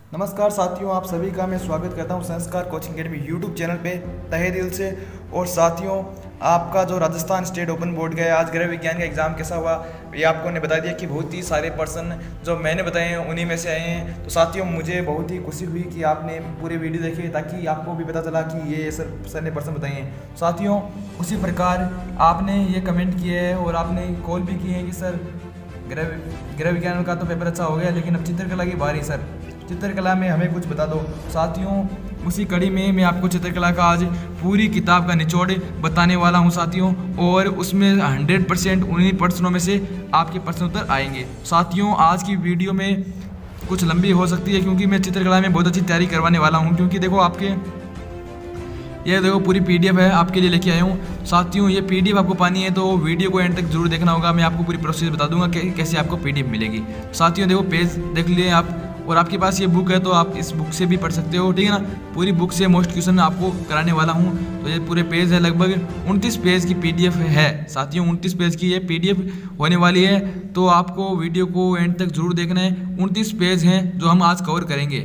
नमस्कार साथियों, आप सभी का मैं स्वागत करता हूं संस्कार कोचिंग अकेडमी यूट्यूब चैनल पे तहे दिल से। और साथियों, आपका जो राजस्थान स्टेट ओपन बोर्ड गया आज गृह विज्ञान का एग्ज़ाम कैसा हुआ ये आपको ने बता दिया कि बहुत ही सारे पर्सन जो मैंने बताए हैं उन्हीं में से आए हैं। तो साथियों, मुझे बहुत ही खुशी हुई कि आपने पूरे वीडियो देखे ताकि आपको भी पता चला कि ये सर ने पर्सन बताए हैं। साथियों, उसी प्रकार आपने ये कमेंट किए हैं और आपने कॉल भी किए हैं कि सर गृह विज्ञान का तो पेपर अच्छा हो गया, लेकिन अब चित्रकला की बारी सर, चित्रकला में हमें कुछ बता दो। साथियों, उसी कड़ी में मैं आपको चित्रकला का आज पूरी किताब का निचोड़ बताने वाला हूं साथियों, और उसमें 100% उन्हीं प्रश्नों में से आपके प्रश्न उत्तर आएंगे। साथियों, आज की वीडियो में कुछ लंबी हो सकती है क्योंकि मैं चित्रकला में बहुत अच्छी तैयारी करवाने वाला हूं। क्योंकि देखो ये देखो पूरी PDF है आपके लिए लेके आया हूँ। साथियों, ये PDF आपको पानी है तो वीडियो को एंड तक जरूर देखना होगा। मैं आपको पूरी प्रोसेस बता दूंगा कि कैसे आपको PDF मिलेगी। साथियों देखो, पेज देख लिए आप, और आपके पास ये बुक है तो आप इस बुक से भी पढ़ सकते हो, ठीक है ना। पूरी बुक से मोस्ट क्वेश्चन आपको कराने वाला हूँ। तो ये पूरे पेज है, लगभग 29 पेज की PDF है साथियों। 29 पेज की ये PDF होने वाली है, तो आपको वीडियो को एंड तक जरूर देखना है। 29 पेज हैं जो हम आज कवर करेंगे।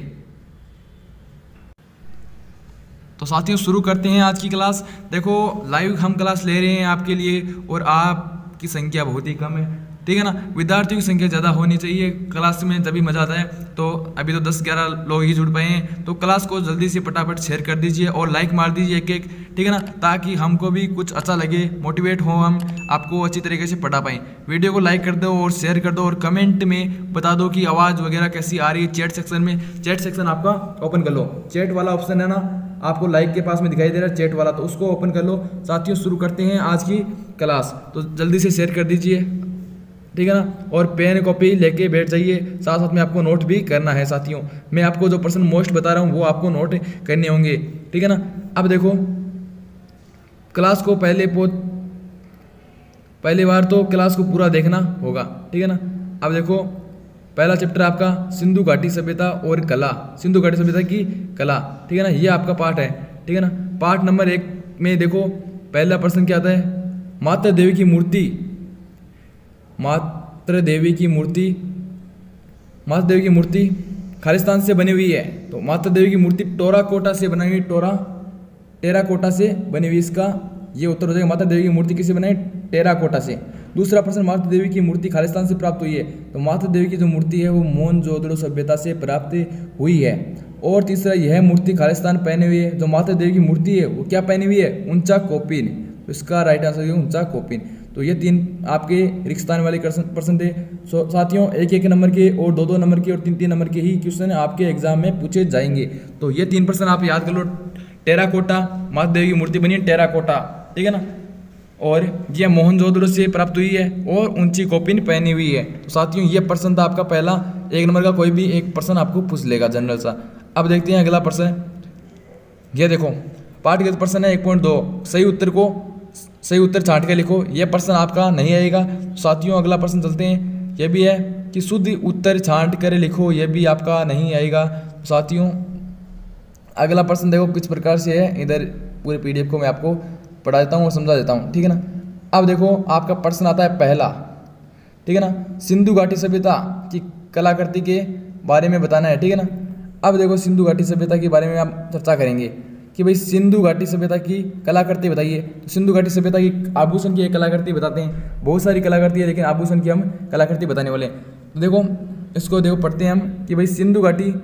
तो साथियों, शुरू करते हैं आज की क्लास। देखो, लाइव हम क्लास ले रहे हैं आपके लिए, और आपकी संख्या बहुत ही कम है, ठीक है ना। विद्यार्थियों की संख्या ज़्यादा होनी चाहिए क्लास में, तभी मज़ा आता है। तो अभी तो 10-11 लोग ही जुड़ पाए हैं, तो क्लास को जल्दी से फटाफट शेयर कर दीजिए और लाइक मार दीजिए एक, ठीक है ना, ताकि हमको भी कुछ अच्छा लगे, मोटिवेट हो, हम आपको अच्छी तरीके से पढ़ा पाएँ। वीडियो को लाइक कर दो और शेयर कर दो, और कमेंट में बता दो कि आवाज़ वगैरह कैसी आ रही है। चैट सेक्शन आपका ओपन कर लो, चैट वाला ऑप्शन है ना आपको लाइक के पास में दिखाई दे रहा है, चैट वाला, तो उसको ओपन कर लो। साथियों, शुरू करते हैं आज की क्लास। तो जल्दी से शेयर कर दीजिए, ठीक है ना, और पेन कॉपी लेके बैठ जाइए। साथ साथ में आपको नोट भी करना है साथियों। मैं आपको जो पर्सन मोस्ट बता रहा हूँ वो आपको नोट करने होंगे, ठीक है ना। अब देखो, क्लास को पहली बार तो क्लास को पूरा देखना होगा, ठीक है ना। अब देखो, पहला चैप्टर आपका सिंधु घाटी सभ्यता और कला, सिंधु घाटी सभ्यता की कला, ठीक है ना, ये आपका पार्ट है, ठीक है ना। पार्ट नंबर 1 में देखो, पहला प्रश्न क्या आता है, माता देवी की मूर्ति, माता देवी की मूर्ति खालिस्तान से बनी हुई है। तो माता देवी की मूर्ति टेराकोटा से बनी हुई, टेराकोटा से बनी हुई, इसका ये उत्तर हो जाएगा। माता देवी की मूर्ति किससे बनाई? टेराकोटा से। दूसरा प्रश्न, माता देवी की मूर्ति खालिस्तान से प्राप्त हुई है। तो माता देवी की जो मूर्ति है वो मोहनजोदड़ो सभ्यता से प्राप्त हुई है। और तीसरा, यह मूर्ति खालिस्तान पहने हुई है। जो माता देवी की मूर्ति है वो क्या पहनी हुई है? ऊंचा कोपिन। तो इसका राइट आंसर है ऊंचा कोपिन। तो ये 3 आपके रिक्तस्थान वाले प्रश्न थे। साथियों, 1-1 नंबर के और 2-2 नंबर के और 3-3 नंबर के ही क्वेश्चन आपके एग्जाम में पूछे जाएंगे। तो ये 3 प्रश्न आप याद कर लो। टेराकोटा, माता देवी की मूर्ति बनी है टेराकोटा, ठीक है ना, और ये मोहनजोदड़ो से प्राप्त हुई है, और ऊंची कोपिन पहनी हुई है। तो साथियों, ये प्रश्न था आपका पहला। 1 नंबर का कोई भी एक प्रश्न आपको पूछ लेगा जनरल सा। अब देखते हैं अगला प्रश्न। ये देखो, पाठ्यगत प्रश्न है 1.2, सही उत्तर छांट के लिखो। यह प्रश्न आपका नहीं आएगा। साथियों, अगला प्रश्न चलते हैं। यह भी है कि शुद्ध उत्तर छांट कर लिखो, यह भी आपका नहीं आएगा। साथियों, अगला प्रश्न देखो किस प्रकार से है, इधर पूरे PDF को मैं आपको पढ़ा देता हूँ और समझा देता हूँ, ठीक है ना। अब देखो, आपका प्रश्न आता है पहला, ठीक है ना, सिंधु घाटी सभ्यता की कलाकृति के बारे में बताना है, ठीक है ना। अब देखो, सिंधु घाटी सभ्यता के बारे में आप चर्चा करेंगे कि भाई सिंधु घाटी सभ्यता की कलाकृति बताइए। तो सिंधु घाटी सभ्यता की आभूषण की एक कलाकृति बताते हैं। बहुत सारी कलाकृति है, लेकिन आभूषण की हम कलाकृति बताने वाले हैं। तो देखो, इसको देखो पढ़ते हैं हम कि भाई सिंधु घाटी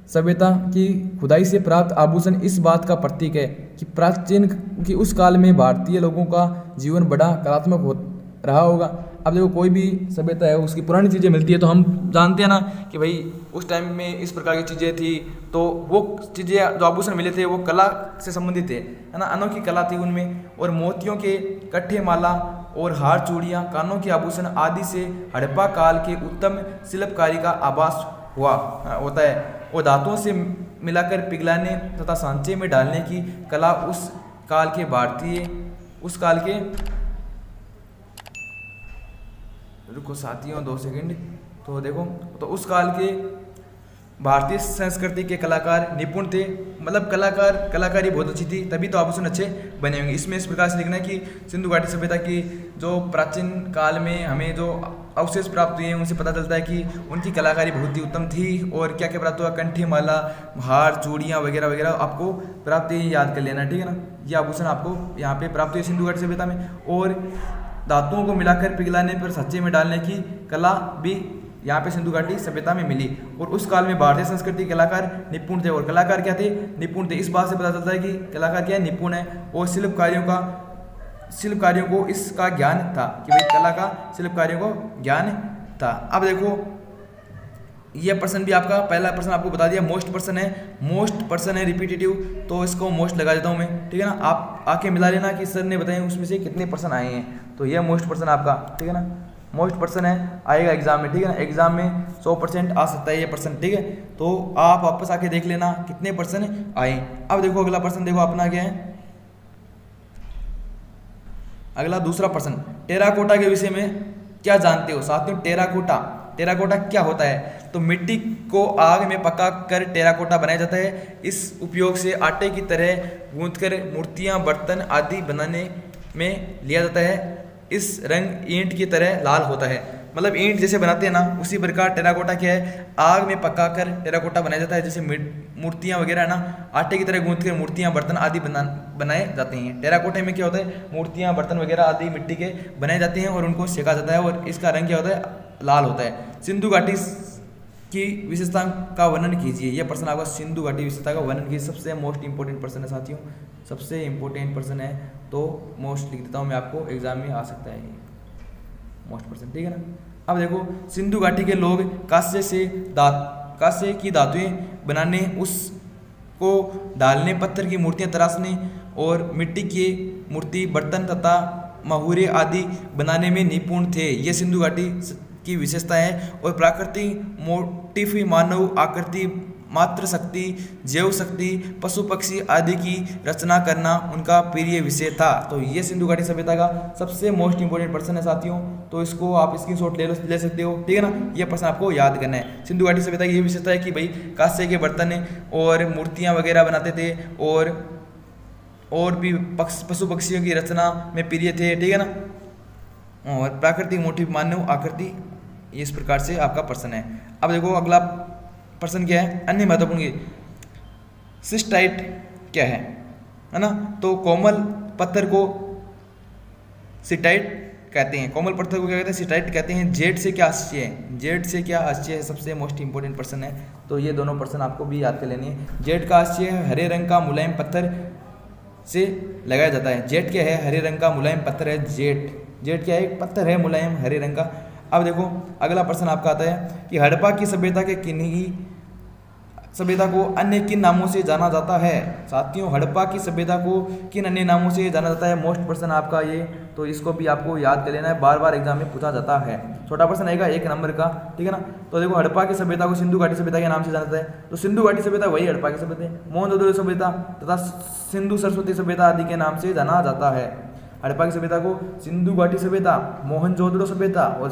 सभ्यता की खुदाई से प्राप्त आभूषण इस बात का प्रतीक है कि प्राचीन कि उस काल में भारतीय लोगों का जीवन बड़ा कलात्मक रहा होगा। अब देखो, कोई भी सभ्यता है उसकी पुरानी चीज़ें मिलती है, तो हम जानते हैं ना कि भाई उस टाइम में इस प्रकार की चीज़ें थी। तो वो चीज़ें जो आभूषण मिले थे वो कला से संबंधित थे, है ना, अनोखी कला थी उनमें। और मोतियों के कट्ठे, माला और हार, चूड़ियाँ, कानों के आभूषण आदि से हड़प्पा काल के उत्तम शिल्पकारी का आभास होता है। और धातुओं से मिलाकर पिघलाने तथा सांचे में डालने की कला उस काल के रुको साथियों 2 सेकंड। तो देखो, तो उस काल के भारतीय संस्कृति के कलाकार निपुण थे, मतलब कलाकारी बहुत अच्छी थी, तभी तो आभूषण अच्छे बने होंगे। इसमें इस प्रकार से लिखना है कि सिंधु घाटी सभ्यता की जो प्राचीन काल में हमें जो अवशेष प्राप्त हुए हैं उनसे पता चलता है कि उनकी कलाकारी बहुत ही उत्तम थी। और क्या क्या प्राप्त हुआ, कंठी माला, हार, चूड़ियाँ वगैरह वगैरह आपको प्राप्त, ये याद कर लेना, ठीक है ना। ये आभूषण आपको यहाँ पे प्राप्त हुए सिंधु घाटी सभ्यता में। और धातुओं को मिलाकर पिघलाने पर सच्चे में डालने की कला भी यहाँ पे सिंधु घाटी सभ्यता में मिली। और उस काल में भारतीय संस्कृति कलाकार निपुण थे। और कलाकार क्या थे, निपुण थे। इस बात से पता चलता है कि कलाकार क्या है, निपुण है। और शिल्प कार्यों को इसका ज्ञान था कि भाई कला का शिल्प कार्यों को ज्ञान था। अब देखो ये प्रश्न भी आपका, पहला प्रश्न आपको बता दिया, मोस्ट पर्सन है रिपीटेटिव, तो इसको मोस्ट लगा देता हूँ मैं, ठीक है ना। आप आके मिला लेना कि सर ने बताए उसमें से कितने पर्सन आए हैं, तो यह मोस्ट पर्सन आपका, ठीक है ना, मोस्ट पर्सन है, आएगा एग्जाम में, ठीक है ना। एग्जाम में 100% आ सकता है ये पर्सन, ठीक है। तो आप वापस आके देख लेना कितने पर्सन आए। अब देखो अगला पर्सन, देखो अपना क्या है, अगला दूसरा प्रश्न, टेराकोटा के विषय में क्या जानते हो साथियों। टेराकोटा क्या होता है, तो मिट्टी को आग में पका कर टेराकोटा बनाया जाता है। इस उपयोग से आटे की तरह गूंथकर मूर्तियां, बर्तन आदि बनाने में लिया जाता है। इस रंग ईंट की तरह लाल होता है, मतलब ईंट जैसे बनाते हैं ना उसी प्रकार टेराकोटा क्या है, आग में पकाकर टेराकोटा बनाया जाता है। जैसे मूर्तियां वगैरह है ना, आटे की तरह गूंथकर मूर्तियां, बर्तन आदि बनाए जाते हैं। टेराकोटे में क्या होता है, मूर्तियां, बर्तन वगैरह आदि मिट्टी के बनाए जाते हैं और उनको सेका जाता है और इसका रंग क्या होता है, लाल होता है। सिंधु घाटी की विशेषता का वर्णन कीजिए। यह प्रश्न आपका सिंधु घाटी विशेषता का वर्णन कीजिए। सबसे मोस्ट इंपॉर्टेंट पर्सन है साथियों, सबसे इंपॉर्टेंट पर्सन है, तो मोस्ट लिख देता हूँ मैं, आपको एग्जाम में आ सकता है मोस्ट पर्सन, ठीक है ना। अब देखो सिंधु घाटी के लोग कांस्य की धातुएं बनाने, उसको ढालने, पत्थर की मूर्तियां तराशने और मिट्टी की मूर्ति, बर्तन तथा महुरे आदि बनाने में निपुण थे। ये सिंधु घाटी की विशेषता है। और प्राकृतिक मोटिफ, मानव आकृति, मात्र शक्ति, जैव शक्ति, पशु पक्षी आदि की रचना करना उनका प्रिय विषय था। तो ये सिंधु घाटी सभ्यता का सबसे मोस्ट इंपोर्टेंट पर्सन है साथियों, तो इसको आप स्क्रीनशॉट ले सकते हो, ठीक है ना। ये प्रश्न आपको याद करना है। सिंधु घाटी सभ्यता की ये विशेषता है कि भाई कांस्य के बर्तन और मूर्तियाँ वगैरह बनाते थे और भी पशु पक्षियों की रचना में प्रिय थे, ठीक है ना। और प्राकृतिक मोटिव, मानव आकृति, इस प्रकार से आपका प्रश्न है। अब देखो अगला प्रश्न क्या है, अन्य महत्वपूर्ण सिस्टाइट क्या है ना। तो कोमल पत्थर को सिटाइट कहते हैं, कोमल पत्थर को क्या कहते हैं, सिटाइट कहते हैं। जेड से क्या आश्चर्य है, जेड से क्या आश्चर्य है, सबसे मोस्ट इंपोर्टेंट प्रश्न है। तो ये दोनों प्रश्न आपको भी याद कर लेने हैं। जेड का आश्चर्य है, हरे रंग का मुलायम पत्थर से लगाया जाता है। जेड क्या है, हरे रंग का मुलायम पत्थर है। जेड क्या है, एक पत्थर है मुलायम हरे रंग का। अब देखो अगला प्रश्न आपका आता है कि हड़प्पा की सभ्यता के सभ्यता को अन्य किन नामों से जाना जाता है। साथियों हड़प्पा की सभ्यता को किन अन्य नामों से जाना जाता है, मोस्ट प्रश्न आपका ये, तो इसको भी आपको याद कर लेना है, बार बार एग्जाम में पूछा जाता है। छोटा प्रश्न आएगा 1 नंबर का, ठीक है ना। तो देखो हड़प्पा की सभ्यता को सिंधु घाटी सभ्यता के नाम से जाना जाता है। तो सिंधु घाटी सभ्यता वही हड़प्पा की सभ्यता है। मोहनजोदड़ो सभ्यता तथा सिंधु सरस्वती सभ्यता आदि के नाम से जाना जाता है। हड़प्पा की सभ्यता को सिंधु घाटी सभ्यता, मोहनजोदड़ो सभ्यता और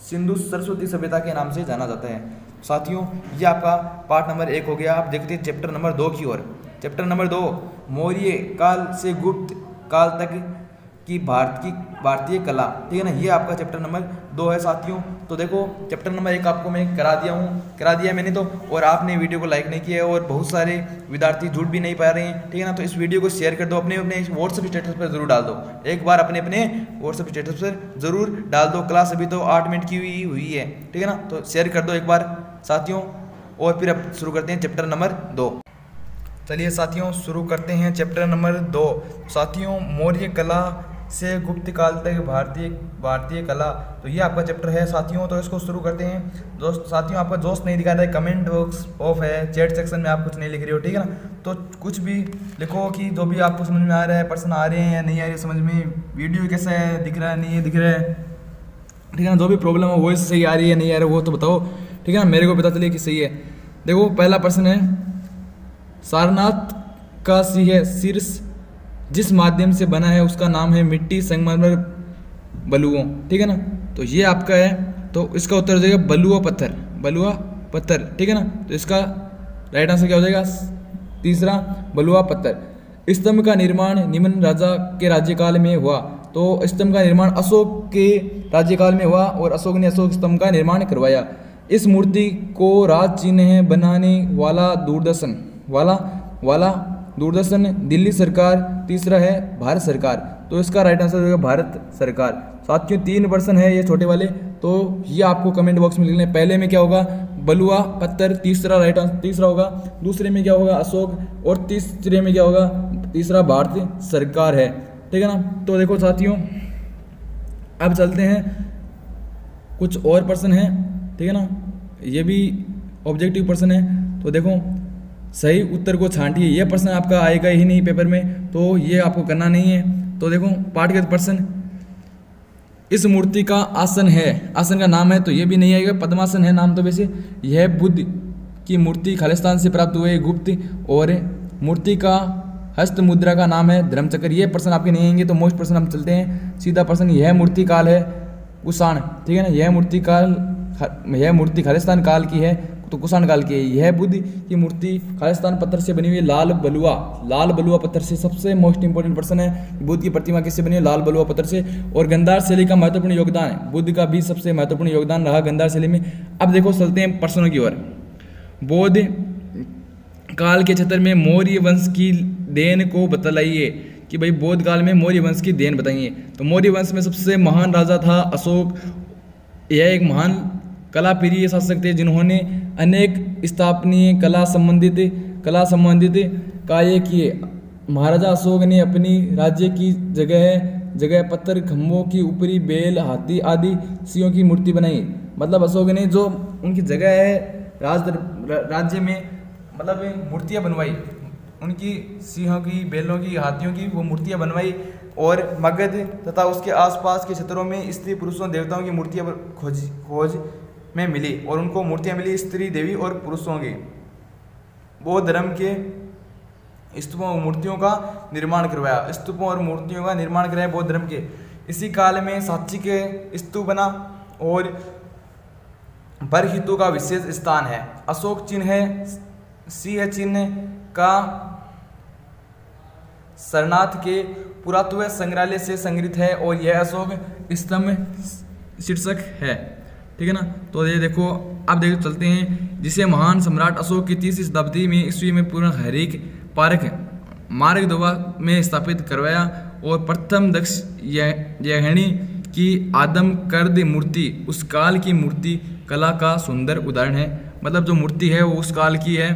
सिंधु सरस्वती सभ्यता के नाम से जाना जाता है। साथियों ये आपका पार्ट नंबर 1 हो गया। आप देखते हैं चैप्टर नंबर 2 की ओर। चैप्टर नंबर 2 मौर्य काल से गुप्त काल तक की भारतीय कला, ठीक है ना। ये आपका चैप्टर नंबर 2 है साथियों। तो देखो चैप्टर नंबर 1 आपको मैं करा दिया मैंने तो, और आपने वीडियो को लाइक नहीं किया और बहुत सारे विद्यार्थी जुड़ भी नहीं पा रहे हैं, ठीक है ना। तो इस वीडियो को शेयर कर दो, अपने व्हाट्सएप स्टेटस पर जरूर डाल दो, एक बार अपने व्हाट्सएप स्टेटस पर जरूर डाल दो। क्लास अभी तो 8 मिनट की हुई है, ठीक है ना। तो शेयर कर दो एक बार साथियों, और फिर अब शुरू करते हैं चैप्टर नंबर 2। चलिए साथियों शुरू करते हैं चैप्टर नंबर 2। साथियों मौर्य कला से गुप्त काल तक भारतीय कला, तो ये आपका चैप्टर है साथियों। तो इसको शुरू करते हैं। दोस्त साथियों आपका दोस्त नहीं दिखा रहा है, कमेंट बॉक्स ऑफ है, चैट सेक्शन में आप कुछ नहीं लिख रहे हो, ठीक है ना। तो कुछ भी लिखो कि जो भी आपको समझ में आ रहा है, प्रश्न आ रहे हैं या नहीं आ रहे समझ में, वीडियो कैसा है, दिख रहा है नहीं है दिख रहा है, ठीक है ना। जो भी प्रॉब्लम है वॉइस सही आ रही है नहीं आ रहा है वो तो बताओ, ठीक है ना, मेरे को पता चले कि सही है। देखो पहला प्रश्न है, सारनाथ का शीर्ष जिस माध्यम से बना है उसका नाम है मिट्टी, संगमरमर, बलुओं, ठीक है ना। तो ये आपका है, तो इसका उत्तर हो जाएगा बलुआ पत्थर, ठीक है ना। तो इसका राइट आंसर क्या हो जाएगा, तीसरा बलुआ पत्थर। स्तंभ का निर्माण निम्न राजा के राज्यकाल में हुआ। तो स्तंभ का निर्माण अशोक के राज्यकाल में हुआ और अशोक ने अशोक स्तंभ का निर्माण करवाया। इस मूर्ति को राज चिन्ह बनाने वाला दूरदर्शन दिल्ली सरकार, तीसरा है भारत सरकार। तो इसका राइट आंसर होगा भारत सरकार। साथियों 3 वर्षन है ये छोटे वाले, तो ये आपको कमेंट बॉक्स में लिखना है। पहले में क्या होगा बलुआ पत्थर, तीसरा राइट आंसर तीसरा होगा। दूसरे में क्या होगा अशोक, और तीसरे में क्या होगा तीसरा भारत सरकार है। ठीक है ना। तो देखो साथियों अब चलते हैं कुछ और प्रश्न हैं, ठीक है ना, ये भी ऑब्जेक्टिव प्रश्न है। तो देखो सही उत्तर को छांटिए, यह प्रश्न आपका आएगा ही नहीं पेपर में, तो ये आपको करना नहीं है। तो देखो पाठगत प्रश्न, इस मूर्ति का आसन है, आसन का नाम है, तो ये भी नहीं आएगा, पद्मासन है नाम तो वैसे। यह बुद्ध की मूर्ति खालिस्तान से प्राप्त हुए गुप्त, और मूर्ति का हस्त मुद्रा का नाम है धर्मचक्र। ये प्रश्न आपके नहीं आएंगे। तो मोस्ट प्रश्न हम चलते हैं सीधा प्रश्न, यह मूर्ति काल है कुषाण, ठीक है ना, यह मूर्ति खालिस्तान काल की है, तो कुषाण काल की है। यह बुद्ध की मूर्ति खालिस्तान पत्थर से बनी हुई है, लाल बलुआ पत्थर से। सबसे मोस्ट इंपोर्टेंट प्रश्न है बुद्ध की प्रतिमा किससे बनी है, लाल बलुआ पत्थर से। और गंधार शैली का महत्वपूर्ण योगदान है, बुद्ध का भी सबसे महत्वपूर्ण योगदान रहा गंधार शैली में। अब देखो चलते हैं प्रश्नों की ओर। बौद्ध काल के क्षेत्र में मौर्य वंश की देन को बतलाइए, कि भाई बौद्ध काल में मौर्य वंश की देन बताइए। तो मौर्य वंश में सबसे महान राजा था अशोक। यह एक महान कला प्रिय शासक थे जिन्होंने अनेक स्थापनीय कला संबंधित कार्य किए। महाराजा अशोक ने अपनी राज्य की जगह पत्थर खंभों की ऊपरी बेल, हाथी आदि सिंहों की मूर्ति बनाई। मतलब अशोक ने जो उनकी जगह है राज्य में, मतलब मूर्तियाँ बनवाई, उनकी सिंहों की, बैलों की, हाथियों की वो मूर्तियाँ बनवाई। और मगध तथा उसके आसपास के क्षेत्रों में स्त्री पुरुषों देवताओं की मूर्तियाँ खोज में मिली, और उनको मूर्तियाँ मिली स्त्री देवी और पुरुषों की। बौद्ध धर्म के स्तूपों और मूर्तियों का निर्माण करवाया, स्तूपों और मूर्तियों का निर्माण कराया बौद्ध धर्म के। इसी काल में साची के स्तूप बना, और बरहितु का विशेष स्थान है। अशोक चिन्ह है, सिंह चिन्ह का सरनाथ के पुरातत्व संग्रहालय से संग्रहित है, और यह अशोक स्तंभ शीर्षक है, ठीक है ना। तो ये देखो अब देखो चलते हैं, जिसे महान सम्राट अशोक की 30वीं शताब्दी में ईस्वी में पूर्ण हरिक पार्क मार्गदोवा में स्थापित करवाया, और प्रथम दक्ष यहणी की आदमकद मूर्ति उस काल की मूर्ति कला का सुंदर उदाहरण है। मतलब जो मूर्ति है वो उस काल की है,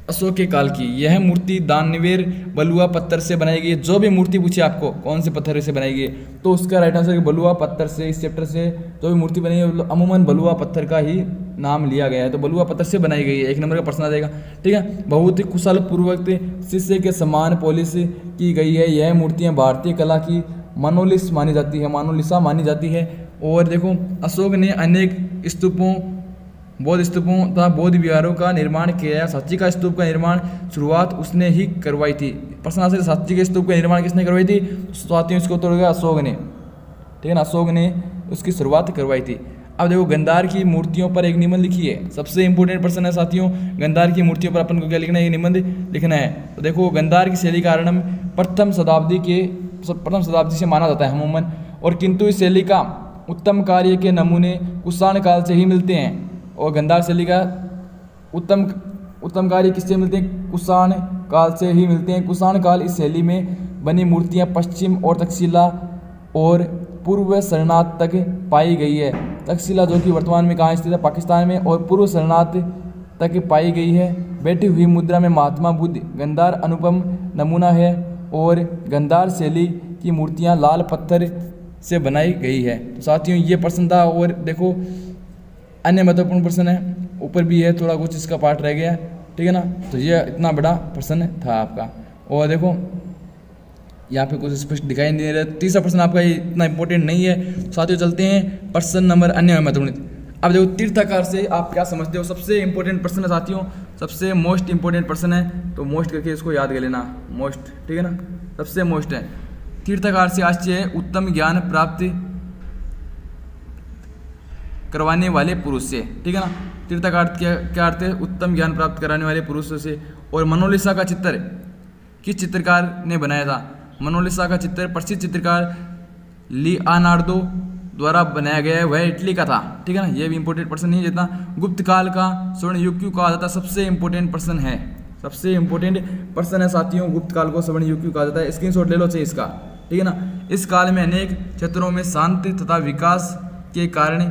अशोक के काल की। यह मूर्ति दानवेर बलुआ पत्थर से बनाई गई है। जो भी मूर्ति पूछे आपको कौन से पत्थर से बनाई गई है, तो उसका राइट आंसर बलुआ पत्थर से। इस चैप्टर से जो भी मूर्ति बनी है अमूमन बलुआ पत्थर का ही नाम लिया गया है, तो बलुआ पत्थर से बनाई गई है। 1 नंबर का प्रश्न आ जाएगा, ठीक है। बहुत ही कुशल पूर्वक शीशे के समान पॉलिश की गई है। यह मूर्तियाँ भारतीय कला की मोनालिसा मानी जाती है। और देखो अशोक ने अनेक स्तूपों, बौद्ध स्तूपों तथा बौद्ध विहारों का निर्माण किया। सांची का स्तूप का निर्माण शुरुआत उसने ही करवाई थी। प्रश्न से सांची के स्तूप का निर्माण किसने करवाई थी, साथियों इसको तो अशोक ने, ठीक है ना, अशोक ने उसकी शुरुआत करवाई थी। अब देखो गंधार की मूर्तियों पर एक निबंध लिखिए। सबसे इंपॉर्टेंट प्रश्न है साथियों, गंधार की मूर्तियों पर अपन को क्या लिखना है, निबंध लिखना है। तो देखो गंधार की शैली का आरंभ प्रथम शताब्दी से माना जाता है अमूमन, और किंतु इस शैली का उत्तम कार्य के नमूने कुषाण काल से ही मिलते हैं। और गंधार शैली का उत्तम कार्य किससे मिलते हैं, कुषाण काल से ही मिलते हैं। कुषाण काल इस शैली में बनी मूर्तियां पश्चिम और तक्षशिला और पूर्व सरनाथ तक पाई गई है। तक्षशिला जो कि वर्तमान में कहाँ स्थित है, पाकिस्तान में, और पूर्व सरनाथ तक पाई गई है। बैठी हुई मुद्रा में महात्मा बुद्ध गंधार अनुपम नमूना है, और गंधार शैली की मूर्तियां लाल पत्थर से बनाई गई है। तो साथियों ये प्रश्न था। और देखो अन्य महत्वपूर्ण प्रश्न है, ऊपर भी है थोड़ा कुछ इसका पार्ट रह गया, ठीक है ना। तो ये इतना बड़ा प्रश्न था आपका। और देखो यहाँ पे कुछ स्पष्ट दिखाई नहीं दे रहा। तीसरा प्रश्न आपका इतना इंपॉर्टेंट नहीं है। साथियों चलते हैं प्रश्न नंबर अन्य महत्वपूर्ण। अब देखो तीर्थाकार से आप क्या समझते हो, सबसे इंपॉर्टेंट प्रश्न है साथियों, सबसे मोस्ट इंपॉर्टेंट प्रश्न है। तो मोस्ट करके इसको याद कर लेना, मोस्ट, ठीक है ना, सबसे मोस्ट है। तीर्थाकार से आश्चर्य है उत्तम ज्ञान प्राप्त करवाने वाले पुरुष से, ठीक है ना। तीर्थाकार क्या अर्थ है, उत्तम ज्ञान प्राप्त कराने वाले पुरुषों से। और मोनालिसा का चित्र किस चित्रकार ने बनाया था, मोनालिसा का चित्र प्रसिद्ध चित्रकार लियोनार्दो द्वारा बनाया गया है, वह इटली का था। ठीक है ना, ये भी इंपॉर्टेंट पर्सन नहीं है जितना। गुप्त काल का स्वर्ण युग क्यों कहा जाता है, सबसे इंपॉर्टेंट पर्सन है, सबसे इंपॉर्टेंट पर्सन है साथियों, गुप्त काल को स्वर्ण युग क्यों कहा जाता है। स्क्रीनशॉट ले लो चाहिए इसका। ठीक है ना, इस काल में अनेक क्षेत्रों में शांति तथा विकास के कारण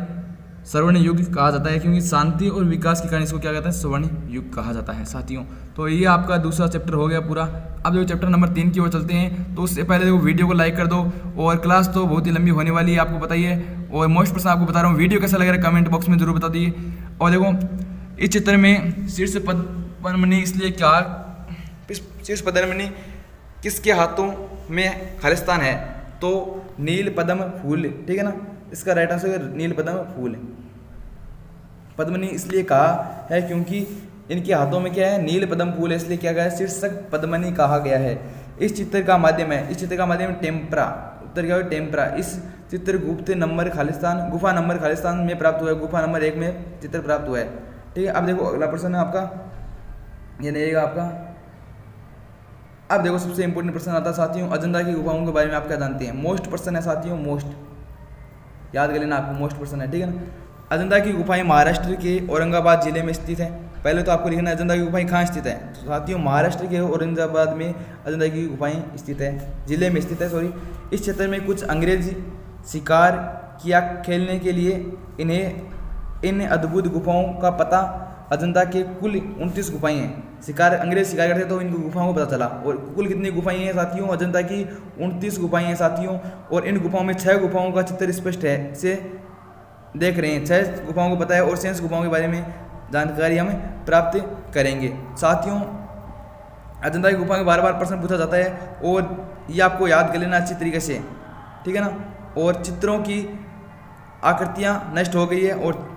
स्वर्ण युग कहा जाता है, क्योंकि शांति और विकास के कारण इसको क्या कहता है, स्वर्ण युग कहा जाता है साथियों। तो ये आपका दूसरा चैप्टर हो गया पूरा। अब जो चैप्टर नंबर 3 की ओर चलते हैं, तो उससे पहले देखो वीडियो को लाइक कर दो, और क्लास तो बहुत ही लंबी होने वाली है आपको पता ही है। और मोस्ट पर्सन आपको बता रहा हूँ, वीडियो कैसा लग रहा है कमेंट बॉक्स में जरूर बता दीजिए। और देखो इस चित्र में शीर्ष पद्मनी इसलिए क्या, शीर्ष पद्मनी किसके हाथों में खालिस्तान है, तो नील पद्म फूल। ठीक है ना, इसका राइट आंसर नील पद्म फूल। पद्मनी इसलिए कहा है क्योंकि इनके हाथों में क्या है, नील पद्म फूल है, इसलिए क्या गया है, शीर्षक पद्मनी कहा गया है। इस चित्र का माध्यम है, इस चित्र का माध्यम टेम्परा, उत्तर क्या है टेम्परा। इस चित्र गुप्त नंबर खालिस्तान, गुफा नंबर खालिस्तान में प्राप्त हुआ है, गुफा नंबर 1 में चित्र प्राप्त हुआ है। ठीक है, अब देखो अगला प्रश्न है आपका, ये नहीं रहेगा आपका। अब देखो सबसे इंपॉर्टेंट प्रश्न आता है साथियों, अजंता की गुफाओं के बारे में आप क्या जानते हैं। मोस्ट प्रश्न है साथियों, मोस्ट याद कर लेना आपको, मोस्ट प्रश्न है। ठीक है ना, अजंता की गुफाएं महाराष्ट्र के औरंगाबाद जिले में स्थित है। पहले तो आपको लिखना है अजंता की गुफाएं कहाँ स्थित है, तो साथियों महाराष्ट्र के औरंगाबाद में अजंता की गुफाएं स्थित है, जिले में स्थित है सॉरी। इस क्षेत्र में कुछ अंग्रेज शिकार किया खेलने के लिए इन अद्भुत गुफाओं का पता, अजंता के कुल 29 गुफाएं हैं। अंग्रेज शिकार करते तो इन गुफाओं को पता चला। और कुल कितनी गुफाएं हैं साथियों, अजंता की 29 गुफाएं हैं साथियों। और इन गुफाओं में 6 गुफाओं का चित्र स्पष्ट है, से देख रहे हैं, 6 गुफाओं को पता है, और शेष गुफाओं के बारे में जानकारी हम प्राप्त करेंगे साथियों। अजंता की गुफा में बार बार प्रश्न पूछा जाता है, और ये आपको याद कर लेना अच्छी तरीके से। ठीक है ना, और चित्रों की आकृतियाँ नष्ट हो गई है, और